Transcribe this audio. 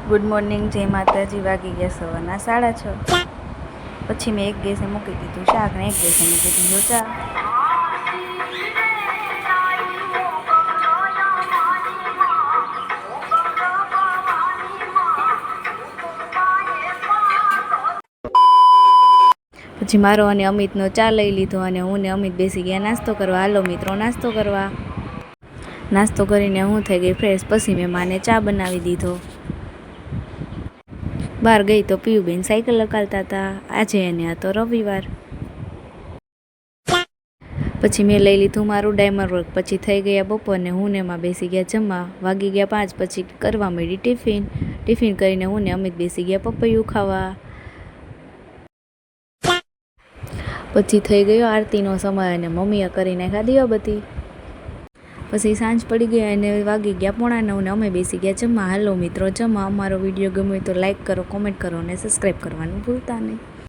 Good morning, જય માતાજી. વાગી ગયા સવારના 6:30. પછી મેં એક ગેસે મૂકી દીધું શાક ને એક ગેસે મૂકી દીધું ચા. પછી મારો અને અમિતનો ચા લઈ લીધો અને હું ને અમિત બેસી ગયા નાસ્તો કરવા. હાલો મિત્રો નાસ્તો કરવા. નાસ્તો કરીને હું થઈ ગઈ ફ્રેશ. પછી મેં માને ચા બનાવી દીધો. બહાર ગઈ તો પીયુબેન સાયકલ લગાડતા હતા. આજે એને હતો રવિવાર. પછી મેં લઈ લીધું મારું ડાયમર વર્ક. પછી થઈ ગયા બપોરને હું ને એમાં બેસી ગયા જમવા. વાગી ગયા 5. પછી કરવા માંડી ટિફિન કરીને હું ને અમિત બેસી ગયા પપૈયું ખાવા. પછી થઈ ગયો આરતીનો સમય અને મમ્મીએ કરી નાખ્યા દીવાબત્તી. પછી સાંજ પડી ગઈ અને વાગી ગયા 8:45 ને અમે બેસી ગયા જમવા. હાલો મિત્રો જમવા. અમારો વિડીયો ગમ્યો તો લાઈક કરો, કોમેન્ટ કરો અને સબસ્ક્રાઈબ કરવાનું ભૂલતા નહીં.